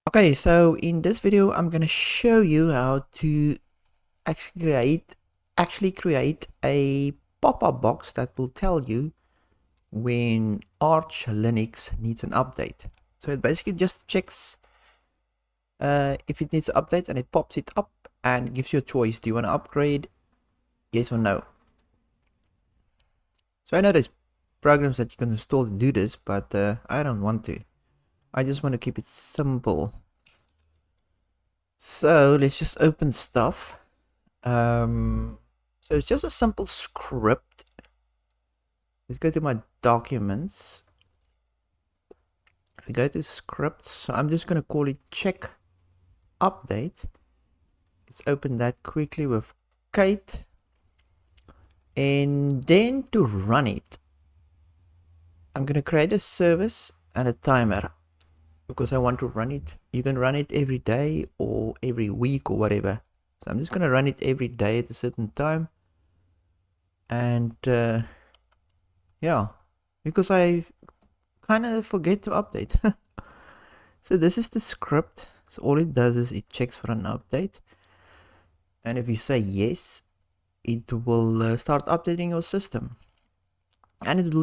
Okay, so in this video I'm gonna show you how to actually create a pop-up box that will tell you when Arch Linux needs an update. So it basically just checks if it needs an update, and it pops it up and gives you a choice. Do you want to upgrade? Yes or no. So I know there's programs that you can install to do this, but I don't want to. I just want to keep it simple. So let's just open stuff. So it's just a simple script. Let's go to my documents. If we go to scripts, so I'm just going to call it check update. Let's open that quickly with Kate. And then to run it, I'm going to create a service and a timer because I want to run it. You can run it every day or every week or whatever. So I'm just going to run it every day at a certain time. And yeah, because I kind of forget to update. So this is the script. So all it does is it checks for an update, and if you say yes, it will start updating your system, and it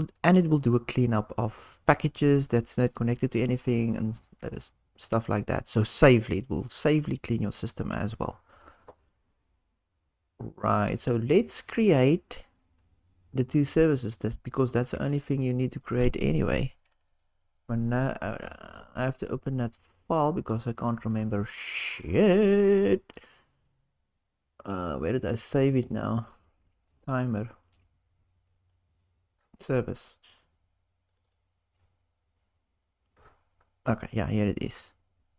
will do a cleanup of packages that's not connected to anything and stuff like that. So it will safely clean your system as well. Right, so let's create the two services, because that's the only thing you need to create anyway. But now I have to open that file because I can't remember shit. Where did I save it now? Timer. Service. Okay, yeah, here it is.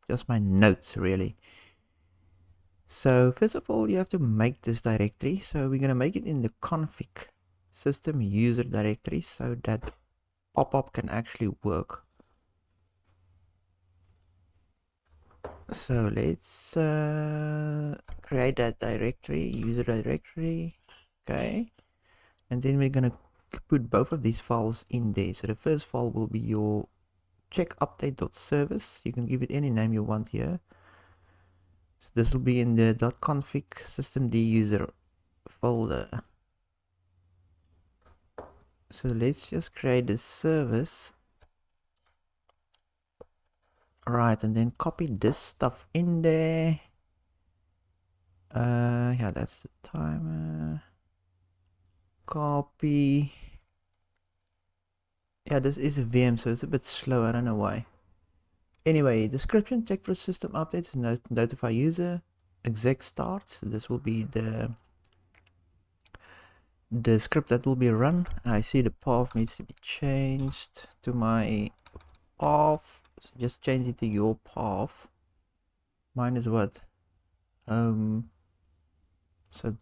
Just my notes, really. So first of all, you have to make this directory. So we're gonna make it in the config system user directory so that pop-up can actually work. So let's create that directory, user directory. Okay, and then we're gonna put both of these files in there. So the first file will be your check update.service. You can give it any name you want here. So this will be in the .config systemd user folder. So let's just create the service. Right, and then copy this stuff in there. Yeah, that's the timer. Copy. Yeah, this is a VM, so it's a bit slow. I don't know why. Anyway, description, check for system updates, notify user, exec start. So this will be the script that will be run. I see the path needs to be changed to my path. So just change it to your path. Mine is what? So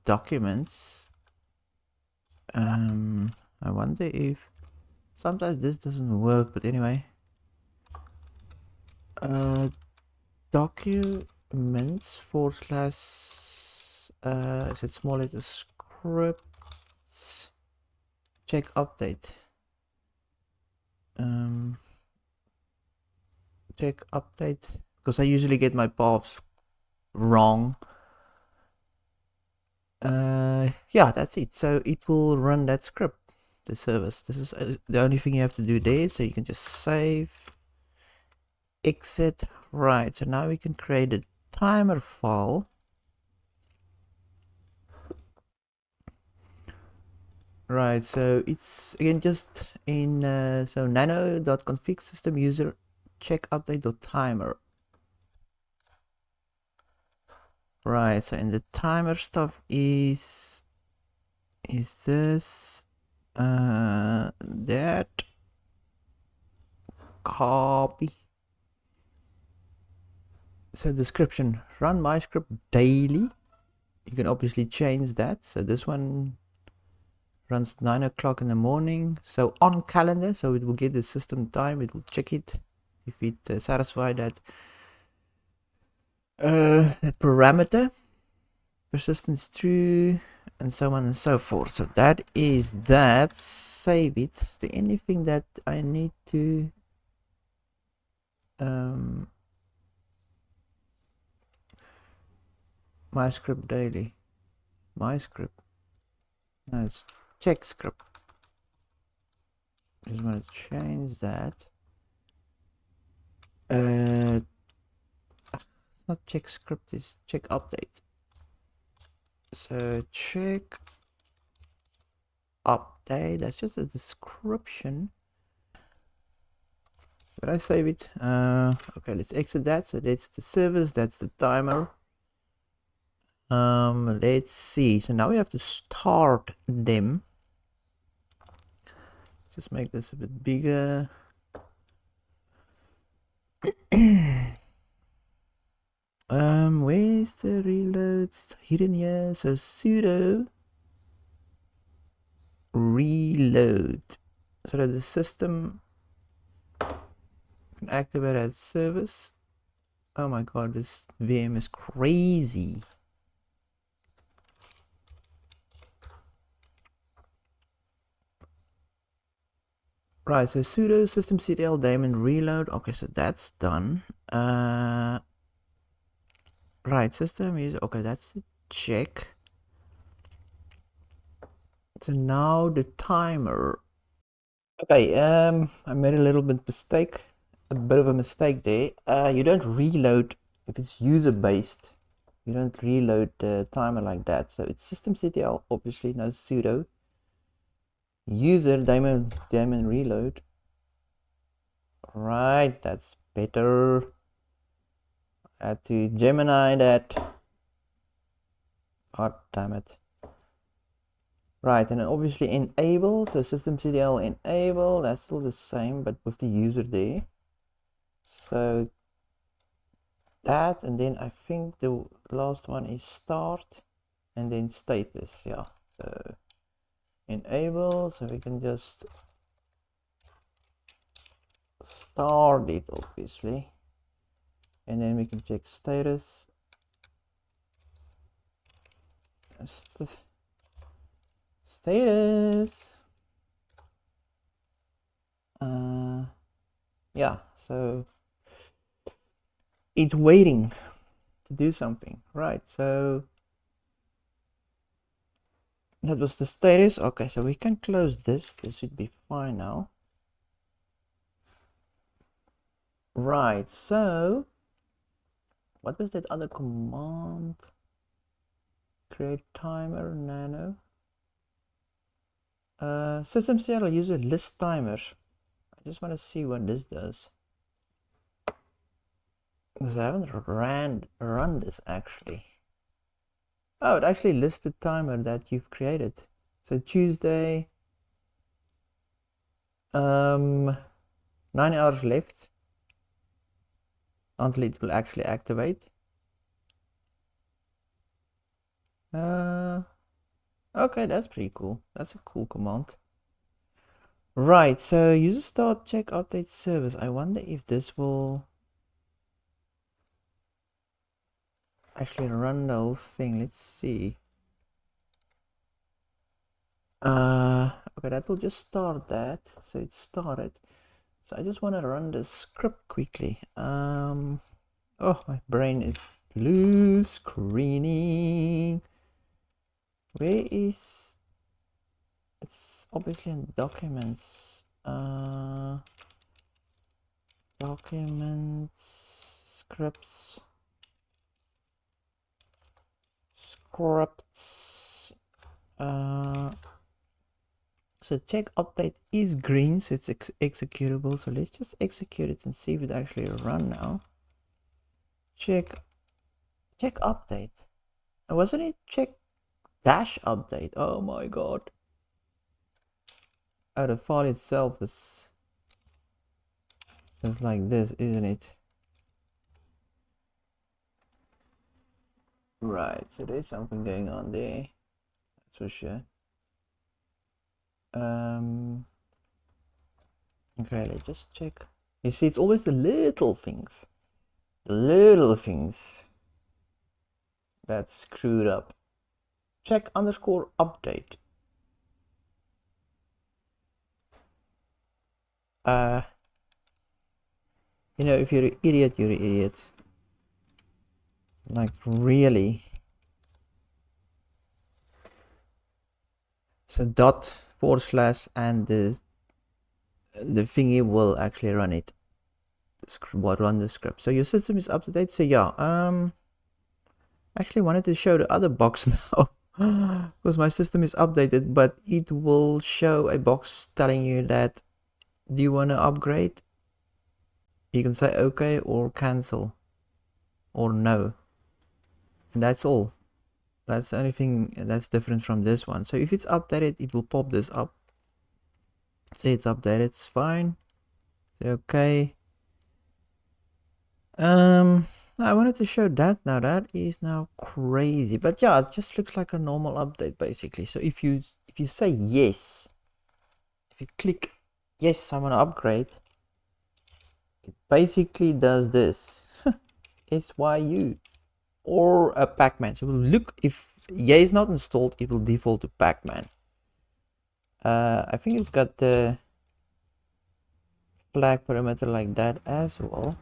documents. I wonder if sometimes this doesn't work, but anyway. Documents forward slash is it small letter scripts check update. Check update, because I usually get my paths wrong. Yeah, that's it. So it will run that script, the service. This is the only thing you have to do there. So you can just save, exit. Right, so now we can create a timer file. Right, so it's again just in so nano.config system user check update.timer. Right, so in the timer stuff is this that copy. So description, run my script daily. You can obviously change that. So this one runs 9 o'clock in the morning, so on calendar, so it will get the system time, it will check it if it satisfies that parameter, persistence true, and so on and so forth. So that is that. Save it. Is there anything that I need to My script daily. My script. No, it's check script. Just want to change that. Not check script, is check update. So check update. That's just a description. But I save it. Okay, let's exit that. So that's the service. That's the timer. Let's see. So now we have to start them. Just make this a bit bigger. Where's the reload? It's hidden here. So sudo reload, so that the system can activate as service. Oh my god, this VM is crazy. Right, so sudo systemctl daemon reload. Okay, so that's done. Right, system is okay. That's the check. So now the timer. Okay, I made a little bit a bit of a mistake there. You don't reload if it's user based. You don't reload the timer like that. So it's systemctl, obviously, no sudo. User daemon reload. Right, that's better. I had to Gemini that. God damn it. Right, and then obviously enable, so systemctl enable, that's still the same, but with the user there. So that, and then I think the last one is start, and then status, yeah. So enable, so we can just start it, obviously. And then we can check status. Status. Yeah, so it's waiting to do something, right? So that was the status. Okay, so we can close this. This should be fine now. Right, so what was that other command? Create timer, nano. Systemctl user list timers. I just want to see what this does, because I haven't run this actually. Oh, it actually lists the timer that you've created. So Tuesday, 9 hours left until it will actually activate. Okay, that's pretty cool. That's a cool command. Right, so user start check update service. I wonder if this will actually run the whole thing. Let's see. Okay, that will just start that. So it started. So I just want to run the script quickly. Oh, my brain is blue screening. Where is... It's obviously in documents. Documents, scripts. So check update is green, so it's executable. So let's just execute it and see if it actually run now. Check update. Wasn't it check dash update? Oh my god. Oh, the file itself is just like this, isn't it? Right, so there's something going on there. That's for sure. Okay, let's just check. You see, it's always the little things. The little things that's screwed up. Check underscore update. You know, if you're an idiot, you're an idiot. Like, really? So dot forward slash and the thingy will actually run it. Run the script. So your system is up to date. So yeah, actually wanted to show the other box now because my system is updated, but it will show a box telling you that do you want to upgrade? You can say okay or cancel or no, and that's all. That's the only thing that's different from this one. So if it's updated, it will pop this up. Say it's updated, it's fine. Say okay. I wanted to show that now. That is now crazy, but yeah, it just looks like a normal update basically. So if you say yes, if you click yes, I want to upgrade, it basically does this. SYU or a Pac-Man. So look, if yay is not installed, it will default to Pac-Man. I think it's got the flag parameter like that as well.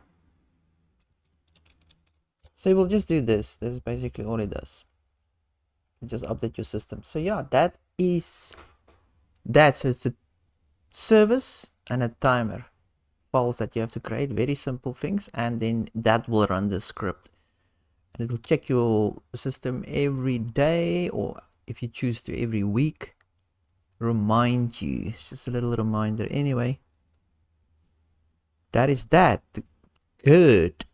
So we'll just do this. This is basically all it does. Just update your system. So yeah, that is that. So it's a service and a timer files that you have to create. Very simple things, and then that will run the script. And it will check your system every day, or if you choose to every week, remind you. It's just a little reminder. Anyway, that is that. Good.